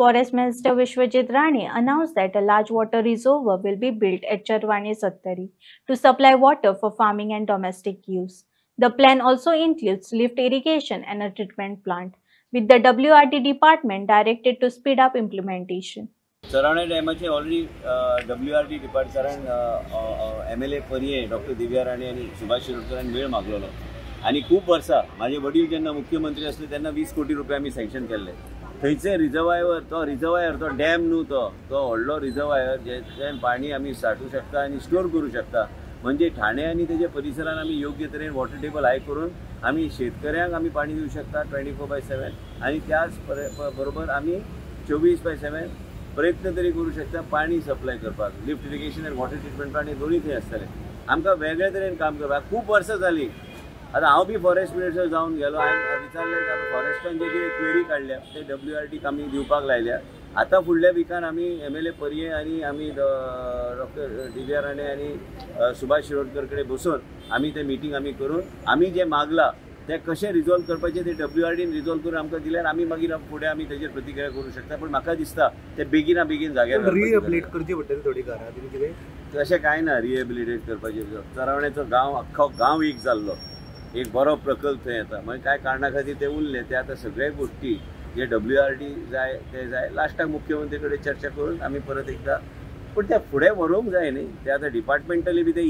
Forest Minister Vishwajit Rane announced that a large water reservoir will be built at Charwani Sattari to supply water for farming and domestic use. The plan also includes lift irrigation and a treatment plant, with the WRD department directed to speed up implementation. चरावणे डॅमाचे already WRD डिपार्टमेंटान MLA पर्ये doctor Divya Rane आणि सुभाष शिरोडकरांनी वेळ मागलेलो आणि खूप वर्सां माझे वडील जेन्ना मुख्यमंत्री असले तेन्ना 20 कोटी रुपया आम्ही सँक्शन केल्ले. थंयचे रिजर्वायर तो डॅम न्हू तो व्हडलो रिजर्वायर जेच्यान पाणी आमी साठू शकता आणि स्टोर करू शकता. म्हणजे ठाणे आणि तेजे परिसरात आम्ही योग्य तरेन वॉटर टेबल हाय करून आम्ही शेतकऱ्यांक आम्ही पाणी दिवू शकता 24/7 आणि त्याच बरोबर आम्ही 24/7 प्रयत्न तरी करू शकता पाणी सप्लाय करपाक. लिफ्ट इरिगेशन आणि वॉटर ट्रीटमेंट प्लांट हे दोन्ही थंय आसतले. आमकां वेगळे तरेन काम करपाक खूप वर्सां जाली. आता हांव बी फॉरेस्ट मिनिस्टर जावन गेलो. हांवें विचारलें फॉरेस्टान जे कितें क्वेरी काडल्या ते WRD आमी दिवपाक लायल्या. आता फुडल्या विकान आमी MLA पर्ये आणि आमी डॉक्टर दिव्या राणे आणि सुभाष शिरोडकर कडेन बसून आमी ते मिटींग आमी करून आमी जे मागला ते कशें रिजॉल्व करपाचें ते WRD रिजॉल्व करून आमकां दिल्यार आमी मागीर फुडें आमी तेजेर प्रतिक्रिया करू शकता. पण म्हाका दिसता ते बेगीन जाग्यार रिहेबिलिटेट करची पडटली थोडी घरां कितें तशें कांय ना. रिहेबिलिटेट करपाचें चरावणेचो गांव आख्खो गांव वीक जाल्लो. एक बरो प्रकल्प थंय येता म्हणजे काय कारणा खातीर ते उरले ते आता सगळे गोष्टी जे WRD जाय ते जाय लास्टाक मुख्यमंत्री कडेन चर्चा करून आमी परत एकदा पण ते फुडें व्हरूंक जाय न्ही. ते आतां डिपार्टमेंटली बी ते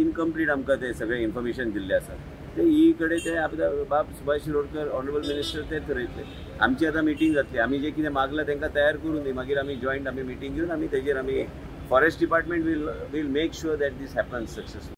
इनकम्प्लीट आमकां ते सगळें इन्फॉर्मेशन दिल्लें आसा. ते कडेन ते आपल्या बाब सुभाष शिरोडकर ऑनरेबल मिनिस्टर ते थरयतले. आमची आतां मिटींग जातली. आमी जे कितें मागलां तांकां तयार करून दी मागीर आमी जॉयंट आमी मिटींग घेवन आमी तेजेर आमी forest department will make sure that this happens successful.